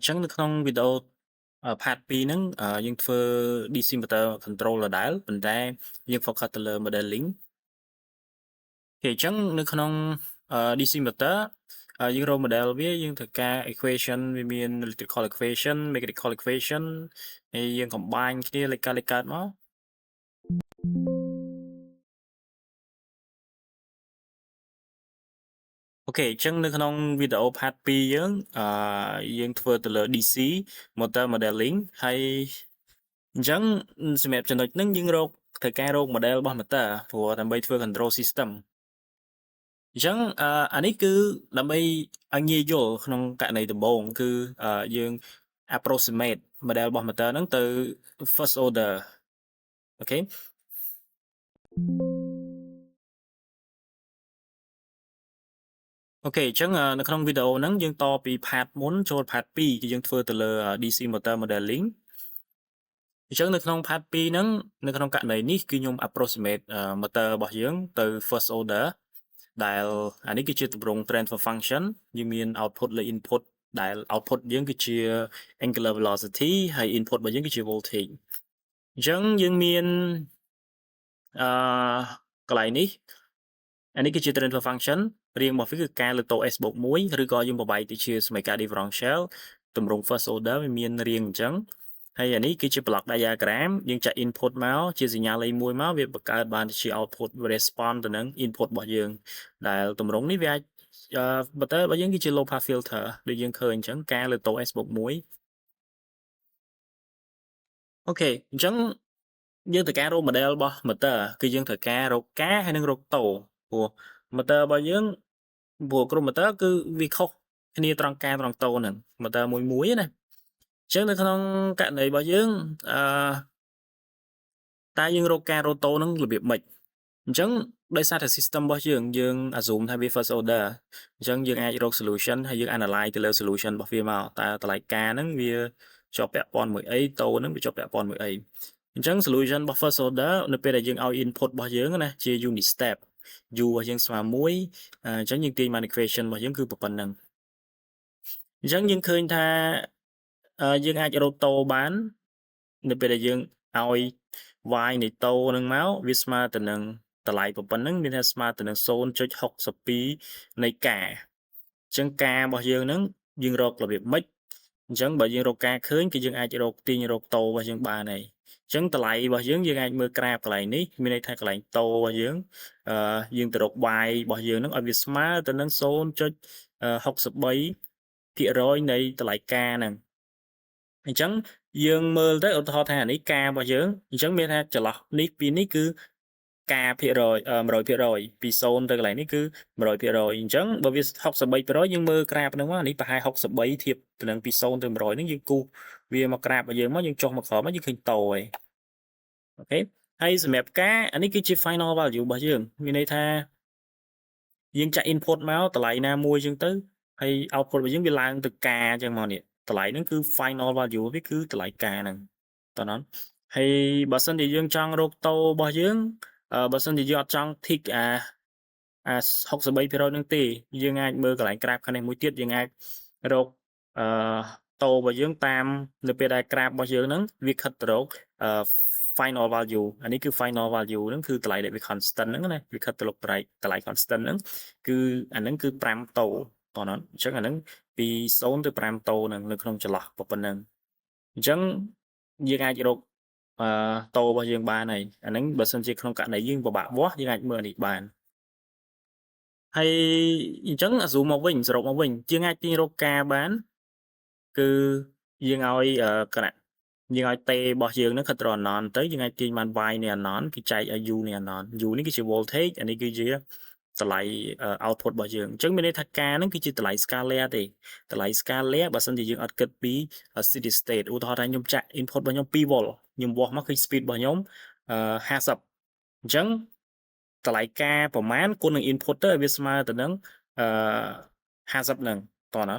ចឹងនៅក្នុងវីដេអូpart 2ហ្នឹងយើងធ្វើ DC motor control ដដែលប៉ុន្តែយើង focus ទៅលើ modeling អូខេអញ្ចឹងនៅក្នុងDC motor យើងរក model វាយើងត្រូវការ equation វាមាន electrical equation mechanical equation ហើយយើង combine គ្នាលេខកើតមកអូខេអញ្ចឹងនៅក្នុងវីដេអូ part 2យើងធ្វើទៅលើ DC motor modeling ហើយអញ្ចឹងសម្រាប់ចំណុចហ្នឹងយើងត្រូវការរក model របស់ motor ព្រោះដើម្បីធ្វើ control system អញ្ចឹងអានេះគឺដើម្បីឲ្យងាយយល់ក្នុងករណីដំបូងគឺយើង approximate model របស់ motor ហ្នឹងទៅ first order អូខេអូខេអញ្ចឹងនៅក្នុងវីដេអូហ្នឹងយើងតពី part មុនចូល part 2គឺយើងធ្វើទៅលើ DC motor modeling អញ្ចឹងនៅក្នុង part 2ហ្នឹងនៅក្នុងករណីនេះគឺខ្ញុំ approximate motor របស់យើងទៅ first order ដែលអានេះគឺជាទម្រង់ transfer function យើងមាន output លើ input ដែល output យើងគឺជា angular velocity ហើយ input របស់យើងគឺជា voltage អញ្ចឹងយើងមានកន្លែងនេះអានេះគឺជា transfer function រាងរបស់វាគឺការលើតូ s បូក1ឬក៏យើងប្របែកទៅជាសមីការ differential ទម្រង់ first order វាមានរាងអញ្ចឹងហើយអានេះគឺជា block diagram យើងចាក់ input មកជាសញ្ញាលេខ1មកវាបង្កើតបានជា output response ទៅនឹង input របស់យើងដែលទម្រង់នេះវាអាចmotor របស់យើងគឺជា low pass filter ដូចយើងឃើញអញ្ចឹងការលើតូ s បូក1អូខេអញ្ចឹងយើងត្រូវការរក model របស់ motor គឺយើងត្រូវការរកការហើយនិងរកតូព្រោះ motor របស់យើងព្រោះគ្រប់ motor គឺវាខុសគ្នាត្រង់ការត្រង់តូហ្នឹង motor មួយណាអញ្ចឹងនៅក្នុងករណីរបស់យើងតើយើងរកការរកតូហ្នឹងរបៀបម៉េចអញ្ចឹងដោយសារតែ system របស់យើង assume ថាវា first order អញ្ចឹងយើងអាចរក solution ហើយយើង analyze ទៅលើ solution របស់វាមកតើតម្លៃការហ្នឹងវាជាប់ពាក់ព័ន្ធមួយអីតូហ្នឹងវាជាប់ពាក់ព័ន្ធមួយអីអញ្ចឹង solution របស់ first order នៅពេលដែលយើងឲ្យ input របស់យើងណាជា unit step u របស់យើងស្មើ1អញ្ចឹងយើងទាញបាន equation របស់យើងគឺប៉ុណ្ណឹងអញ្ចឹងយើងឃើញថាយើងអាចរកតូបាននៅពេលដែលយើងឲ្យ y នៃតូនឹងមកវាស្មើទៅនឹងតម្លៃប៉ុណ្ណឹងមានថាស្មើទៅនឹង 0.62 នៃការអញ្ចឹងការរបស់យើងហ្នឹងយើងរករបៀបម៉េចអញ្ចឹងបើយើងរកការឃើញគឺយើងអាចទាញរកតូរបស់យើងបានហើយអញ្ចឹងតម្លៃរបស់យើងអាចមើលក្រាបកន្លែងនេះមានន័យថាកន្លែងតូរបស់យើងយើងទៅរក y របស់យើងហ្នឹងឲ្យវាស្មើទៅនឹង0.63% នៃតម្លៃការហ្នឹងអញ្ចឹងយើងមើលទៅឧទាហរណ៍ថាអានេះការរបស់យើងអញ្ចឹងមានថាចន្លោះនេះពីនេះគឺការភាគរយ100%ពី0ទៅកន្លែងនេះគឺ100%អញ្ចឹងបើវា63%យើងមើលក្រាបហ្នឹងមកនេះប្រហែល63ធៀបទៅនឹងពី0ទៅ100ហ្នឹងយើងគូសវាមកក្រាបរបស់យើងមកយើងចុះមកក្រោមមកយើងឃើញតហើយអូខេហើយសម្រាប់ការអានេះគឺជា final value របស់យើងមានន័យថាយើងចាក់ input មកតម្លៃណាមួយអញ្ចឹងទៅហើយ output របស់យើងវាឡើងទៅការអញ្ចឹងមកនេះតម្លៃហ្នឹងគឺ final value វាគឺតម្លៃការហ្នឹងតើណោះហើយបើសិនជាយើងចង់រកតូរបស់យើងបើសិនជាយើងអត់ចង់ tick 63% ហ្នឹងទេយើងអាចមើលកន្លែងក្រាបខាងនេះមួយទៀតយើងអាចរកតូរបស់យើងតាមនៅពេលដែលក្រាបរបស់យើងហ្នឹងវាខិតទៅរកfinal value អានេះគឺ final value ហ្នឹងគឺតម្លៃដែលវា constant ហ្នឹងណាវាខិតទៅរកតម្លៃ constant ហ្នឹងគឺអាហ្នឹងគឺ5តូតោះណាអញ្ចឹងអាហ្នឹងពី0ទៅ5តូហ្នឹងនៅក្នុងចន្លោះប៉ុណ្ណឹងអញ្ចឹងយើងអាចរកតូរបស់យើងបានហើយអាហ្នឹងបើសិនជាក្នុងករណីយើងពិបាកវាស់យើងអាចមើលនេះបានហើយអញ្ចឹងzoom មកវិញសរុបមកវិញយើងអាចទាញរកការបានគឺយើងឲ្យយើងឲ្យតេរបស់យើងហ្នឹងខិតទៅ anon ទៅយើងអាចទាញបាន y នៃ anon គឺចែកឲ្យ u នៃ anon u នេះគឺជា voltage អានេះគឺជាតម្លៃ output របស់យើងអញ្ចឹងមានន័យថាការហ្នឹងគឺជាតម្លៃ scalar ទេតម្លៃ scalar បើសិនជាយើងអត់គិតពី steady state ឧទាហរណ៍ថាខ្ញុំចាក់ input របស់ខ្ញុំ2 volt ខ្ញុំវាស់មកឃើញ speed របស់ខ្ញុំ50អញ្ចឹងតម្លៃការប្រមាណគុណនឹង input ទៅឲ្យវាស្មើទៅនឹង50ហ្នឹងតោះណា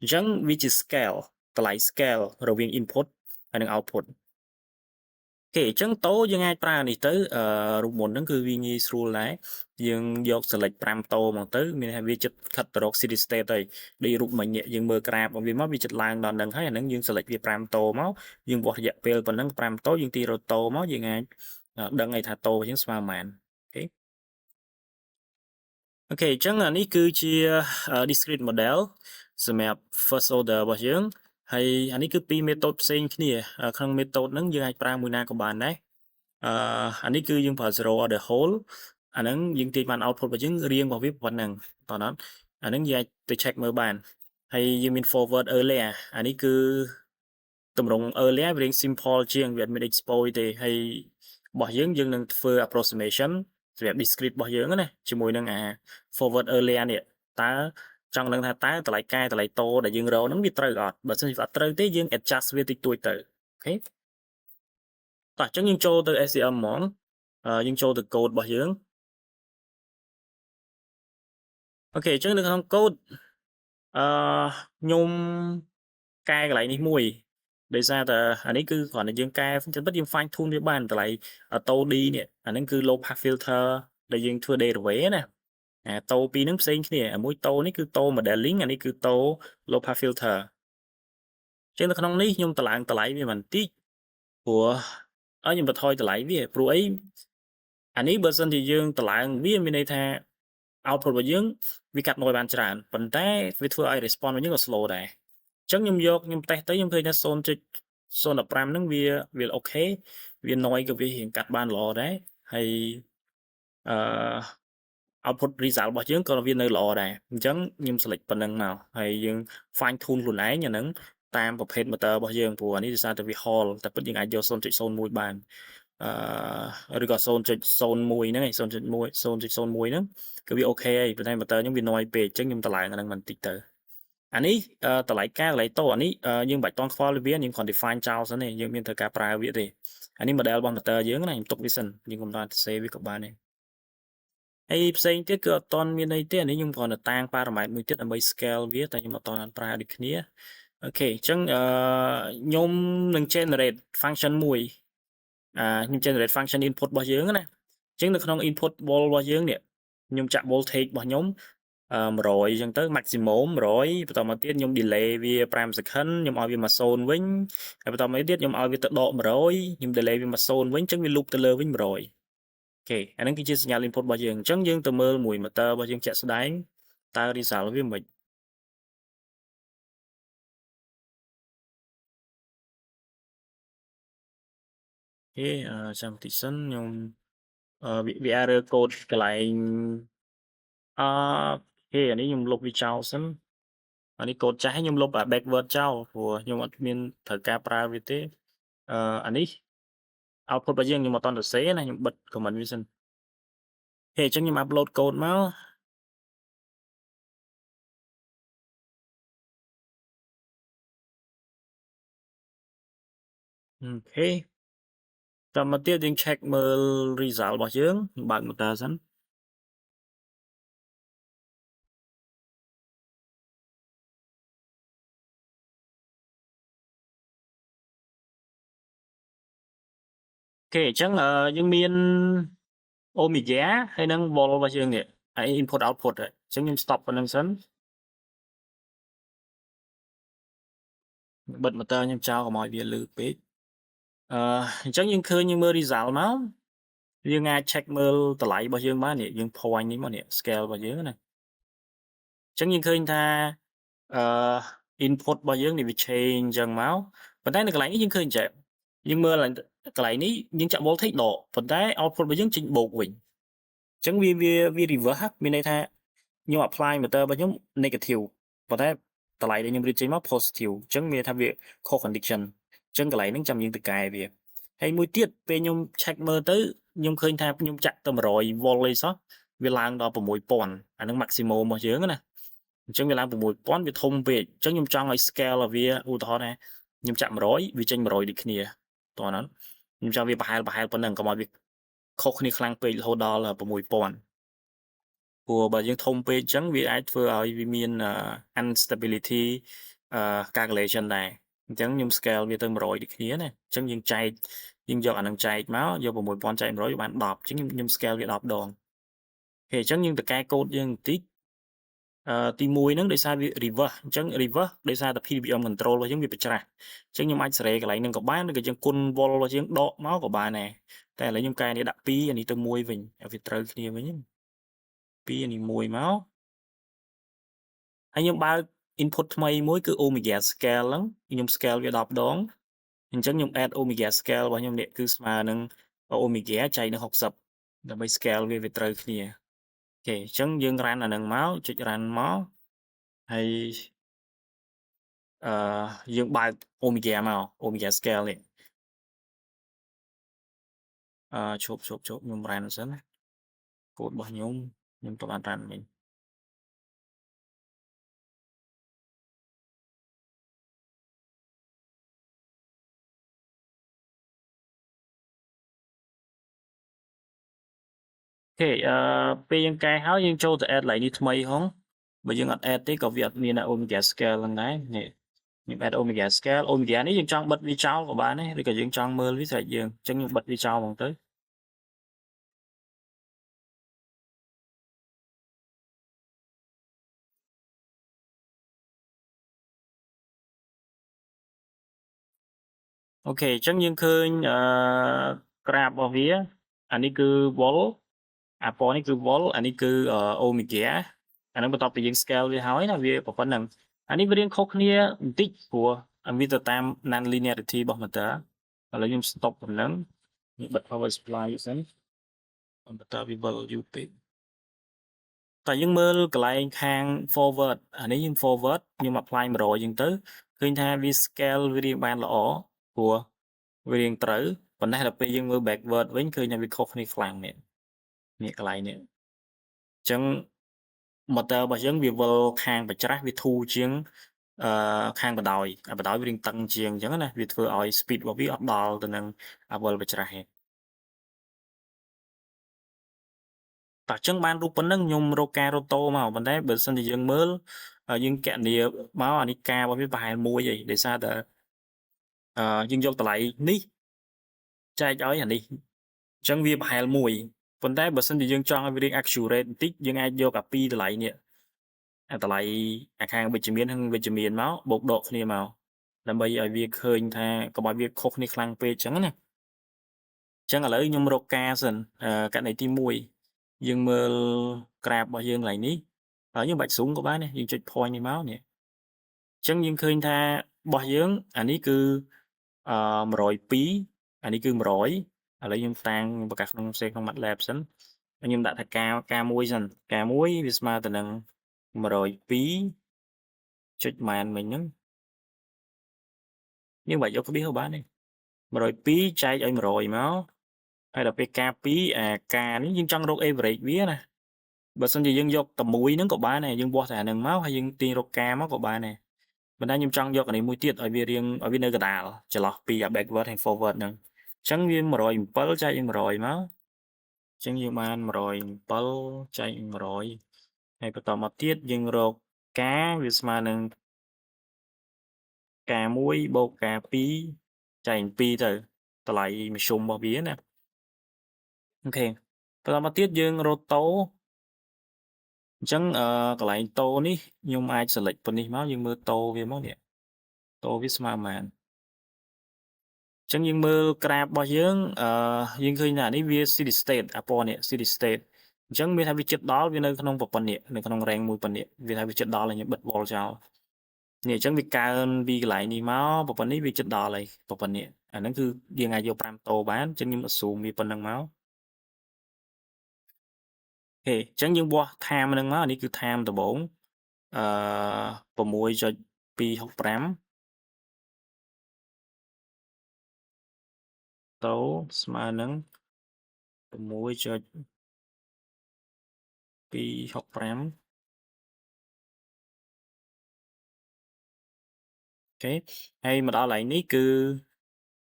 អញ្ចឹងវាជា scale តម្លៃ scale រវាង input ហើយនិង output គេអញ្ចឹងតូយើងអាចប្រើនេះទៅរូបមន្តហ្នឹងគឺវាងាយស្រួលដែរយើងយក select 5តូមកទៅមានថាវាចិត្តខិតទៅរក city state ទៅដូចរូបមិញនេះយើងមើលក្រាបរបស់វាមកវាចិត្តឡើងដល់ហ្នឹងហើយអាហ្នឹងយើង select វា5តូមកយើងវាស់រយៈពេលប៉ុណ្ណឹង5តូយើងទីរកតូមកយើងអាចដឹងឲ្យថាតូរបស់យើងស្មើប៉ុន្មានអូខេអូខេអញ្ចឹងអានេះគឺជា discrete model សម្រាប់ first order របស់យើងហើយអានេះគឺពីរ method ផ្សេងគ្នាក្នុង method ហ្នឹងយើងអាចប្រើមួយណាក៏បានដែរអានេះគឺយើងប្រើ zero order whole អាហ្នឹងយើងទាញបាន output របស់យើងរៀងរបស់វាប៉ុណ្ណឹងតោះណាអាហ្នឹងយើងអាចទៅ check មើលបានហើយយើងមាន forward earlier អានេះគឺតម្រង់ earlier វារៀង simple ជាងវាអត់មាន expose ទេហើយរបស់យើងនឹងធ្វើ approximation សម្រាប់ discrete របស់យើងណាជាមួយនឹងអា forward earlier នេះតើចង់ដឹងថាតើតម្លៃកែតម្លៃតូដែលយើងរកហ្នឹងវាត្រូវអត់បើមិនអត់ត្រូវទេយើង adjust វាតិចតួចទៅអូខេតោះអញ្ចឹងយើងចូលទៅ SCM ហ្មងយើងចូលទៅ code របស់យើងអូខេអញ្ចឹងនៅក្នុង code ខ្ញុំកែកន្លែងនេះមួយដោយសារតែអានេះគឺគ្រាន់តែយើងកែចិត្តពិតយើង fine tune វាបានតម្លៃតូ D នេះអាហ្នឹងគឺ low pass filter ដែលយើងធ្វើ derivative ណាតូពីរហ្នឹងផ្សេងគ្នាមួយតូនេះគឺតូ modeling អានេះគឺតូ low pass filter ចឹងនៅក្នុងនេះខ្ញុំតម្លើងតម្លៃវាបន្តិចព្រោះខ្ញុំបន្ថយតម្លៃវាព្រោះអីអានេះបើសិនជាយើងតម្លើងវាមានន័យថា output របស់យើងវាកាត់ noise បានច្រើនប៉ុន្តែវាធ្វើឲ្យ response របស់យើងក៏ slow ដែរអញ្ចឹងខ្ញុំតេស្តទៅខ្ញុំឃើញថា 0.015 ហ្នឹងវាអូខេវា noise ក៏វារៀងកាត់បានល្អដែរហើយអឺ output result របស់យើងក៏វានៅល្អដែរអញ្ចឹងខ្ញុំ select ប៉ុណ្ណឹងមកហើយយើង fine tune ខ្លួនឯងអាហ្នឹងតាមប្រភេទ motor របស់យើងព្រោះអានេះដោយសារតែវា hall តែពិតយើងអាចយក 0.01 បានឬក៏ 0.01 ហ្នឹងឯង 0.1 0.01 ហ្នឹងគឺវាអូខេហើយប៉ុន្តែ motor ខ្ញុំវា noise ពេកអញ្ចឹងខ្ញុំតម្លើងអាហ្នឹងបន្តិចទៅអានេះតម្លៃការតម្លៃតូអានេះយើងមិនបាច់តន់ខ្វល់វាយើងគ្រាន់ define ចោលសិនទេយើងមានត្រូវការប្រើវាទេអានេះ model របស់ motor យើងណាខ្ញុំទុកវាសិនយើងកុំដល់ save វាក៏បានដែរហើយផ្សេងទៀតគឺអត់តន់មានអីទេអានេះខ្ញុំគ្រាន់តែតាំង parameter មួយទៀតដើម្បី scale វាតែខ្ញុំអត់តន់ប្រើដូចគ្នាអូខេអញ្ចឹងខ្ញុំនឹង generate function មួយខ្ញុំ generate function input របស់យើងណាអញ្ចឹងនៅក្នុង input ball របស់យើងនេះខ្ញុំចាក់ voltage របស់ខ្ញុំ100អញ្ចឹងទៅ maximum 100បន្តមកទៀតខ្ញុំ delay វា5 second ខ្ញុំឲ្យវាមក0វិញហើយបន្តមកទៀតខ្ញុំឲ្យវាទៅដក100ខ្ញុំ delay វាមក0វិញអញ្ចឹងវា loop ទៅលើវិញ100អូខេអាហ្នឹងគឺជាសញ្ញា input របស់យើងអញ្ចឹងយើងទៅមើលមួយ motor របស់យើងជាក់ស្ដែងតើ result វាមិនអូខេចាំតិចសិនខ្ញុំវា error code កន្លែងអូខេអានេះខ្ញុំលុបវាចោលសិនអានេះកូដចាស់ខ្ញុំលុបអា backward ចោលព្រោះខ្ញុំអត់មានត្រូវការប្រើវាទេអានេះ output របស់យើងខ្ញុំអត់តន់សរសេរណាខ្ញុំបិទ comment វាសិនហេអញ្ចឹងខ្ញុំ upload code មកអូខេតាមមកទៀតយើង check មើល result របស់យើងបើក motor សិនអូខេអញ្ចឹងយើងមាន Omega ហើយនឹង volt របស់យើងនេះហើយ input output អញ្ចឹងខ្ញុំ stop ប៉ុណ្្នឹងសិនបិទ motor ខ្ញុំចោលកុំឲ្យវាលឺពេកអញ្ចឹងយើងឃើញយើងមើល result មកយើងអាច check មើលតម្លៃរបស់យើងបាននេះយើង point នេះមកនេះ scale របស់យើងណាអញ្ចឹងយើងឃើញថាinput របស់យើងនេះវា change អញ្ចឹងមកប៉ុន្តែនៅកន្លែងនេះយើងឃើញចេះយើងមើលកន្លែងនេះយើងចាក់ voltage ដកប៉ុន្តែ output របស់យើងចេញបូកវិញអញ្ចឹងវា reverse មានន័យថាខ្ញុំ apply motor របស់ខ្ញុំ negative ប៉ុន្តែតម្លៃដែលខ្ញុំរៀបចេញមក positive អញ្ចឹងមានន័យថាវាខុស condition អញ្ចឹងកន្លែងហ្នឹងចាំយើងទៅកែវាហើយមួយទៀតពេលខ្ញុំ check មើលទៅខ្ញុំឃើញថាខ្ញុំចាក់ទៅ100 volt អីសោះវាឡើងដល់6000អាហ្នឹង maximum របស់យើងណាអញ្ចឹងវាឡើង6000វាធំពេកអញ្ចឹងខ្ញុំចង់ឲ្យ scale របស់វាឧទាហរណ៍ថាខ្ញុំចាក់100វាចេញ100ដូចគ្នាតោះណាខ្ញុំចង់វាប្រហែលប៉ុណ្ណឹងកុំឲ្យវាខុសគ្នាខ្លាំងពេករហូតដល់6000ព្រោះបើយើងធំពេកអញ្ចឹងវាអាចធ្វើឲ្យវាមានinstability calculation ដែរអញ្ចឹងខ្ញុំ scale វាទៅ100ដូចគ្នាណាអញ្ចឹងយើងចែក យើងយកអានឹងចែកមកយក6000ចែក100បាន10អញ្ចឹងខ្ញុំ scale វា10ដងអូខេអញ្ចឹងយើងទៅកែកូដយើងបន្តិចទី1ហ្នឹងដោយសារវា reverse អញ្ចឹង reverse ដោយសារតែ PWM control របស់យើងវាប្រច្រាស់អញ្ចឹងខ្ញុំអាចសេរីកន្លែងហ្នឹងក៏បានឬក៏យើងគុណ vol របស់យើងដកមកក៏បានដែរតែឥឡូវខ្ញុំកែនេះដាក់2អានេះទៅ1វិញឲ្យវាត្រូវគ្នាវិញ2អានេះ1មកហើយខ្ញុំបើក input ថ្មីមួយគឺ omega scale ហ្នឹងខ្ញុំ scale វា10ដងអញ្ចឹងខ្ញុំ add omega scale របស់ខ្ញុំនេះគឺស្មើនឹង omega ចែកនឹង60ដើម្បី scale វាត្រូវគ្នាអូខេអញ្ចឹងយើង run អានឹងមកចុច run មកហើយយើងបើក omega មក omega scale នេះឈប់ខ្ញុំ run សិនណាកូដរបស់ខ្ញុំទៅបាន run វិញអូខេពេលយើងកែហើយយើងចូលទៅ add កន្លែងនេះថ្មីហងបើយើងអត់ add ទេក៏វាអត់មាន omega scale ហ្នឹងដែរនេះខ្ញុំ add omega scale omega នេះយើងចង់បិទវាចោលក៏បានដែរឬក៏យើងចង់មើលវាស្រេចយើងអញ្ចឹងខ្ញុំបិទវាចោលហ្មងទៅអូខេអញ្ចឹងយើងឃើញក្រាបរបស់វាអានេះគឺ vol អាពណ៌នេះគឺ vol អានេះគឺ omega អាហ្នឹងបន្ទាប់ពីយើង scale វាហើយណាវាប៉ុណ្ណឹងអានេះវារៀងខុសគ្នាបន្តិចព្រោះវាទៅតាម non linearity របស់ motor ឥឡូវខ្ញុំ stop ប៉ុណ្ណឹងខ្ញុំបិទ power supply សិនmotor វាវិលយូរពេកតែយើងមើលកន្លែងខាង forward អានេះយើង forward ខ្ញុំ apply 100អញ្ចឹងទៅឃើញថាវា scale វារៀងបានល្អព្រោះវារៀងត្រូវប៉ុន្តែដល់ពេលយើងមើល backward វិញឃើញថាវាខុសគ្នាខ្លាំងនេះកន្លែងនេះអញ្ចឹង motor របស់យើងវាវិលខាងបច្ច្រាស់វាធូរជាងខាងបដ ாய் បដ ாய் វារៀងតឹងជាងអញ្ចឹងណាវាធ្វើឲ្យ speed របស់វាអត់ដល់ទៅនឹងវិលបច្ច្រាស់ទេតោះអញ្ចឹងបានរូបប៉ុណ្ណឹងខ្ញុំរកការរត់តូមកប៉ុន្តែបើសិនជាយើងមើលយើងគណនាមកអានេះការរបស់វាប្រហែល1ឯងដោយសារតែយើងយកតម្លៃនេះចែកឲ្យអានេះអញ្ចឹងវាប្រហែល1ប៉ុន្តែបើសិនជាយើងចង់ឲ្យវារៀង accurate បន្តិចយើងអាចយកអា2តម្លៃនេះអាតម្លៃអាខាងវិជ្ជមាននិងវិជ្ជមានមកបូកដកគ្នាមកដើម្បីឲ្យវាឃើញថាកុំឲ្យវាខុសគ្នាខ្លាំងពេកអញ្ចឹងណាអញ្ចឹងឥឡូវខ្ញុំរកការសិនករណីទី1យើងមើលក្រាបរបស់យើងកន្លែងនេះហើយយើងបាច់ zoom ក៏បានដែរយើងចុច point នេះមកនេះអញ្ចឹងយើងឃើញថារបស់យើងអានេះគឺ102អានេះគឺ100ឥឡូវខ្ញុំតាំងប្រកាសក្នុងផ្សេងក្នុង MATLAB សិនខ្ញុំដាក់ថាការ1សិនការ1វាស្មើទៅនឹង102ចុចម៉ានមិញហ្នឹងយើងបាច់យកក្បៀសក៏បានដែរ102ចែកឲ្យ100មកហើយដល់ពេលការ2អាការនេះយើងចង់រក average វាណាបើសិនជាយើងយកតែមួយហ្នឹងក៏បានដែរយើងវាស់តែអាហ្នឹងមកហើយយើងទាញរកការមកក៏បានដែរប៉ុន្តែខ្ញុំចង់យកអានេះមួយទៀតឲ្យវារៀងឲ្យវានៅកណ្ដាលចន្លោះពីអា backward ហើយ forward ហ្នឹងអញ្ចឹងវា107ចែក100មកអញ្ចឹងយើងបាន107ចែក100ហើយបន្តមកទៀតយើងរកការវាស្មើនឹងការ1បូកការ2ចែក2ទៅតម្លៃមធ្យមរបស់វាណាអូខេបន្តមកទៀតយើងរកតូអញ្ចឹងកន្លែងតូនេះខ្ញុំអាច select ប៉ុណ្នេះមកយើងមើលតូវាមកនេះតូវាស្មើប៉ុន្មានអញ្ចឹងយើងមើលក្រាបរបស់យើងយើងឃើញថានេះវា city state អាពណ៌នេះ city state អញ្ចឹងមានថាវាចិត្តដល់វានៅក្នុងប្រព័ន្ធនេះនៅក្នុង rank មួយប៉ុណ្នេះវាថាវាចិត្តដល់ហើយខ្ញុំបិទ wall ចោលនេះអញ្ចឹងវាកើនពីកន្លែងនេះមកប្រព័ន្ធនេះវាចិត្តដល់ហើយប្រព័ន្ធនេះអាហ្នឹងគឺយើងអាចយក5តូបានអញ្ចឹងខ្ញុំ assume វាប៉ុណ្្នឹងមកអូខេអញ្ចឹងយើងវាស់ time ហ្នឹងមកនេះគឺ time ដំបូង6.265តូស្មើនឹង6.265អូខេហើយមកដល់កន្លែងនេះគឺ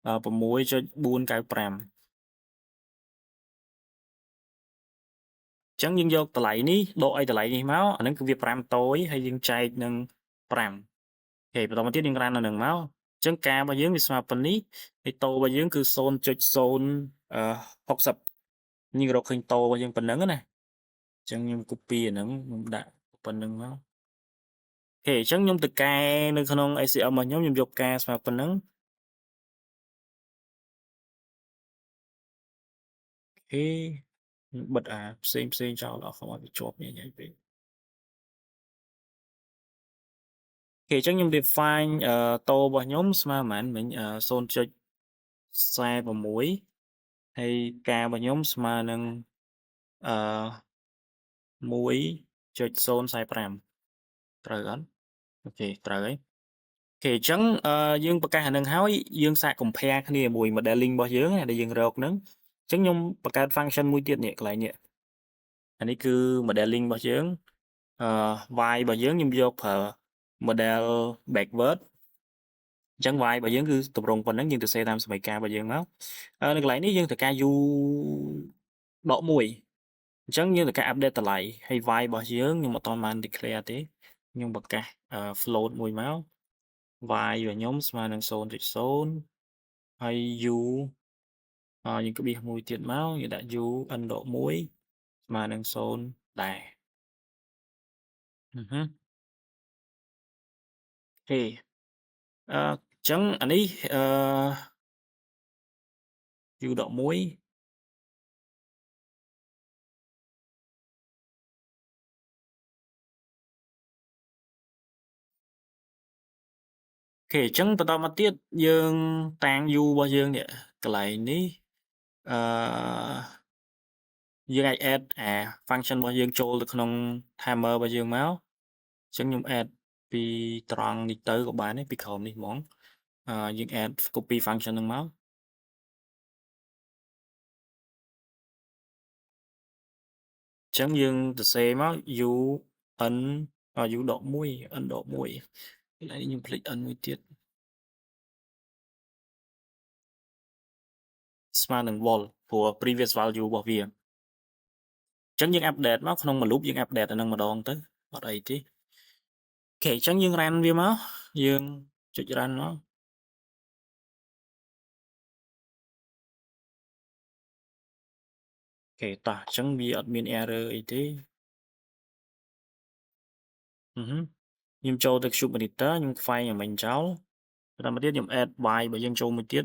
6.495អញ្ចឹងយើងយកតម្លៃនេះដកឲ្យតម្លៃនេះមកអាហ្នឹងគឺវា5តូចហើយយើងចែកនឹង5អូខេបន្តមកទៀតយើង run នៅនឹងមក ចឹងការរបស់យើងវាស្មើប៉ុណ្នេះហើយតូរបស់យើងគឺ0.060នេះរកឃើញតូរបស់យើងប៉ុណ្ណឹងណាចឹងខ្ញុំ copy អាហ្នឹងខ្ញុំដាក់ប៉ុណ្្នឹងមកអូខេចឹងខ្ញុំទៅកែនៅក្នុង ACL របស់ខ្ញុំយកការស្មើប៉ុណ្ណឹងអូខេខ្ញុំបិទអាផ្សេងចោលអស់កុំឲ្យវាជាប់ញ៉ៃពេកអូខេចឹងខ្ញុំ define តូរបស់ខ្ញុំស្មើប៉ុន្មានមិញ0.46ហើយការរបស់ខ្ញុំស្មើនឹងអឺ1.045ត្រូវអត់អូខេត្រូវហើយអូខេអញ្ចឹងយើងប្រកាសអានឹងហើយយើងសាក compare គ្នាមួយ modeling របស់យើងដែលយើងរកហ្នឹងអញ្ចឹងខ្ញុំបង្កើត function មួយទៀតនេះកន្លែងនេះអានេះគឺ modeling របស់យើងy របស់យើងខ្ញុំយកប្រើ model backward អញ្ចឹង y របស់យើងគឺតម្រង់ប៉ុណ្ណឹងយើងទៅសេតាមសមីការរបស់យើងមកនៅកន្លែងនេះយើងត្រូវការ u ដក1អញ្ចឹងយើងត្រូវការ update តម្លៃហើយ y របស់យើងខ្ញុំអត់ទាន់បាន declare ទេខ្ញុំបង្កាសfloat មួយមក y របស់ខ្ញុំស្មើនឹង 0.0 ហើយ u យើងក្បៀសមួយទៀតមកយើងដាក់ u n ដក1ស្មើនឹង0ដែរអូខេអញ្ចឹងអានេះu ដក1អូខេអញ្ចឹងបន្តមកទៀតយើងតាំង u របស់យើងនេះកន្លែងនេះអឺយើងអាច add អា function របស់យើងចូលទៅក្នុង timer របស់យើងមកអញ្ចឹងខ្ញុំ add ពីត្រង់នេះទៅក៏បានដែរពីក្រោមនេះហ្មងយើង add copy function ហ្នឹងមកអញ្ចឹងយើងសរសេរមក u n u ដក1 n ដក1កន្លែងនេះខ្ញុំភ្លេច n មួយទៀតស្មើនឹង vol ព្រោះ previous value របស់វាអញ្ចឹងយើង update មកក្នុងមួយ loop យើង update អានឹងម្ដងទៅអត់អីទេអូខេអញ្ចឹងយើង run វាមកយើងចុច run មកអូខេតោះអញ្ចឹងវាអត់មាន error អីទេខ្ញុំចូលទៅ Cube Editor ខ្ញុំខ្វែងអាមិញចោលបន្តមកទៀតខ្ញុំ add y របស់យើងចូលមួយទៀត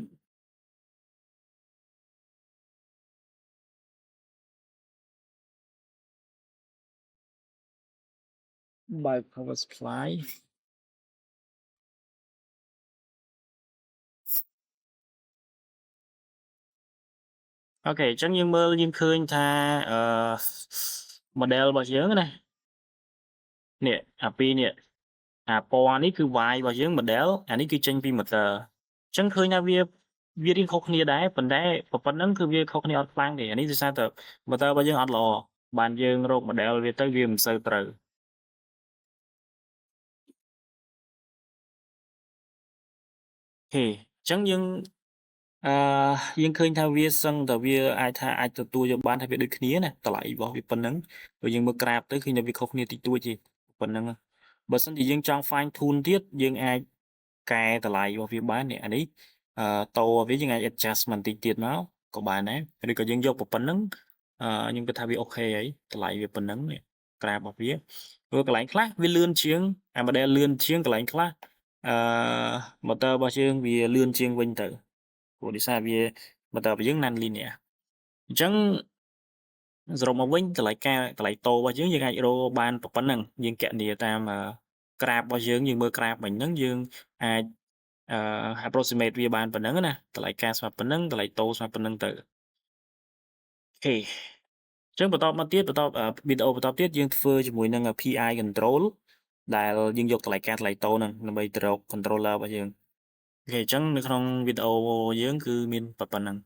by power supply អូខេអញ្ចឹងយើងមើលយើងឃើញថាmodel របស់យើងណានេះអាពីរនេះអាពណ៌នេះគឺ y របស់យើង model អានេះគឺចេញពី motor អញ្ចឹងឃើញថាវារៀងខុសគ្នាដែរប៉ុន្តែប៉ុណ្ណឹងគឺវាខុសគ្នាអត់ខ្លាំងទេអានេះដោយសារតែ motor របស់យើងអត់ល្អបានយើងរក model វាទៅវាមិនសូវត្រូវអូខេអញ្ចឹងយើងឃើញថាវាសឹងតែវាអាចទទួលយកបានថាវាដូចគ្នាណាតម្លៃរបស់វាប៉ុណ្ណឹងព្រោះយើងមើលក្រាបទៅឃើញថាវាខុសគ្នាតិចតួចទេប៉ុណ្ណឹងបើសិនជាយើងចង់ fine tune ទៀតយើងអាចកែតម្លៃរបស់វាបាននេះអានេះតវាយើងអាច adjust បន្តិចទៀតមកក៏បានដែរឬក៏យើងយកប៉ុណ្ណឹងខ្ញុំគិតថាវាអូខេហើយតម្លៃវាប៉ុណ្ណឹងនេះក្រាបរបស់វាព្រោះកន្លែងខ្លះវាលឿនជាងអា model លឿនជាងកន្លែងខ្លះmotor របស់យើងវាលឿនជាងវិញទៅព្រោះដោយសារវា motor របស់យើង non linear អញ្ចឹងសរុបមកវិញតម្លៃតូរបស់យើងអាចរកបានប៉ុណ្ណឹងយើងគណនាតាមក្រាបរបស់យើងមើលក្រាបមិញហ្នឹងយើងអាច approximate វាបានប៉ុណ្ណឹងណាតម្លៃការស្មើប៉ុណ្ណឹងតម្លៃតូស្មើប៉ុណ្ណឹងទៅអូខេអញ្ចឹងបន្តវីដេអូបន្តទៀតយើងធ្វើជាមួយនឹង PI control ដែលយើងយកតម្លៃការថ្លៃតូហ្នឹងដើម្បីទៅរក controller របស់យើងអូខេអញ្ចឹងនៅក្នុងវីដេអូយើងគឺមានប៉ុណ្ណឹង